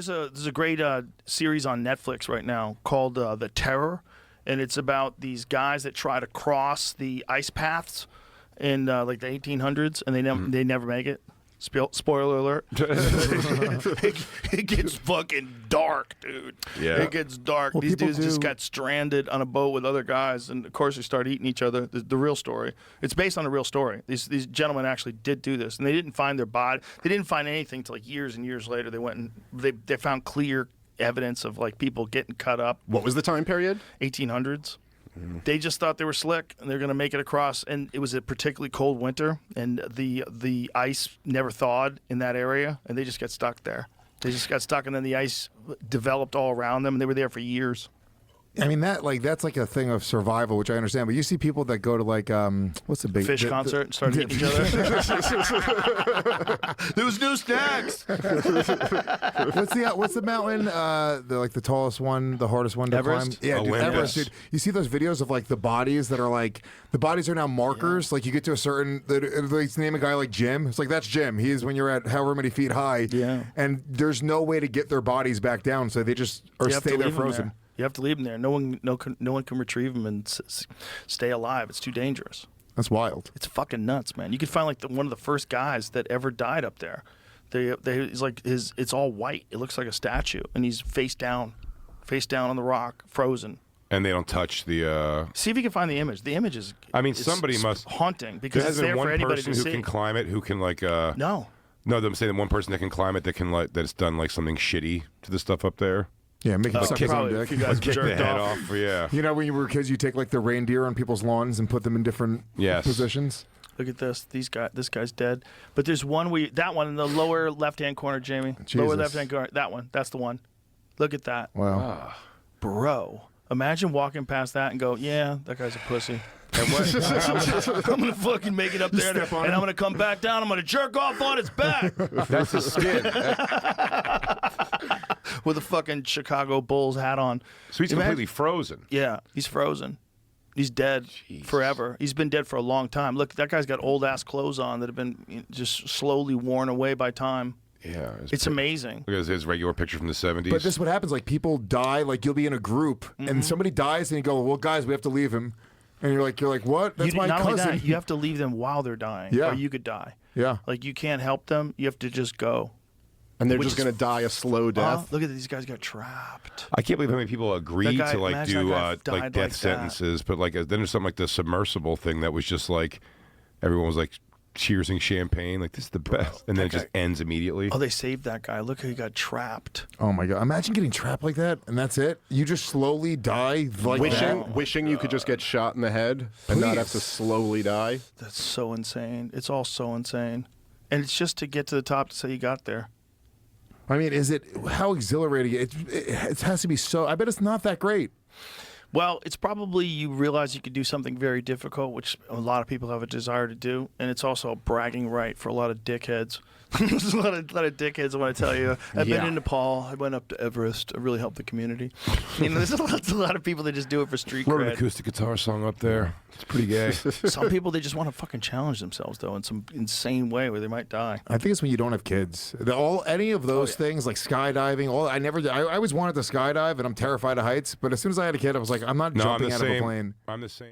There's a great series on Netflix right now called The Terror, and it's about these guys that try to cross the ice paths in like the 1800s, and they never make it. Spoiler alert. It gets fucking dark, dude. Yeah. It gets dark. Well, These people dudes just do- got stranded on a boat with other guys, and of course they start eating each other. The real story. It's based on a real story. These gentlemen actually did do this, and they didn't find their body. They didn't find anything until like years and years later. They went and they found clear evidence of like people getting cut up. What was the time period? 1800s. They just thought they were slick and they're going to make it across. And it was a particularly cold winter, and the ice never thawed in that area, and they just got stuck there. They just got stuck, and then the ice developed all around them, and they were there for years. I mean that's like a thing of survival, which I understand. But you see people that go to like what's the big Fish concert and started eating each other. There was no snacks. What's the mountain? The tallest one, the hardest one to Everest? climb. Yeah, dude, Olympus. Everest, dude. You see those videos of like the bodies that are like the bodies are now markers. Like you get to a certain, like name a guy like Jim. It's like that's Jim. He is when you're at however many feet high. Yeah. And there's no way to get their bodies back down, so they just You have to stay there leave 'em frozen. there. You have to leave them there. No one can retrieve them and stay alive. It's too dangerous. That's wild. It's fucking nuts, man. You could find like one of the first guys that ever died up there. He's like it's all white. It looks like a statue, and he's face down on the rock, frozen. And they don't touch the. See if you can find the image. The image is. I mean, it's somebody must. haunting There because it's hasn't there been for one anybody person to who see. can climb it, who can like. No. No, I'm saying that one person that can climb it, that can like that's done like something shitty to the stuff up there. Yeah, make him suck his own Probably a dick. few guys Kick the jerked head off. off. Yeah. You know, when you were kids, you take like the reindeer on people's lawns and put them in different Yes. positions. Look at this. This guy's dead. But there's one that one in the lower left-hand corner, Jamie. Lower Jesus. left-hand corner. That one. That's the one. Look at that. Wow. Bro. Imagine walking past that and go, yeah, that guy's a pussy. And what? I'm going to fucking make it up there, and I'm going to come back down. I'm going to jerk off on its back That's his skin. with a fucking Chicago Bulls hat on. So he's Imagine- completely frozen. Yeah, he's frozen. He's dead forever. He's been dead for a long time. Look, that guy's got old-ass clothes on that have been just slowly worn away by time. Yeah. It's amazing. Look at his regular picture from the 70s. But this is what happens. Like people die. Like you'll be in a group and somebody dies, and you go, "Well, guys, we have to leave him." And you're like, "What? That's my Not cousin." only that, you have to leave them while they're dying, Yeah. or you could die. Yeah. Like you can't help them. You have to just go. And they're Which just is- going to die a slow death. Look at these guys got trapped. I can't believe how many people agree That guy- to like imagine do that guy like died death like that. sentences, but like then there's something like the submersible thing that was just like everyone was like cheersing champagne, like this is the best, and then it just ends immediately. Oh, they saved that guy. Look how he got trapped. Oh my god! Imagine getting trapped like that, and that's it. You just slowly die like that. Wishing you could just get shot in the head and not have to Please. slowly die. That's so insane. It's all so insane. And it's just to get to the top to say you got there. I mean, is it how exhilarating? It has to be so. I bet it's not that great. Well, it's probably you realize you could do something very difficult, which a lot of people have a desire to do, and it's also a bragging right for a lot of dickheads. There's a lot of dickheads. I want to tell you, I've been in Nepal. I went up to Everest. I really helped the community. You know, there's a lot of people that just do it for street Wrote an cred. acoustic guitar song up there. It's pretty gay. Some people they just want to fucking challenge themselves though in some insane way where they might die. I think it's when you don't have kids. Any of those things like skydiving. I always wanted to skydive, and I'm terrified of heights. But as soon as I had a kid, I was like, I'm not No, I'm jumping the out of a same. plane. I'm the same.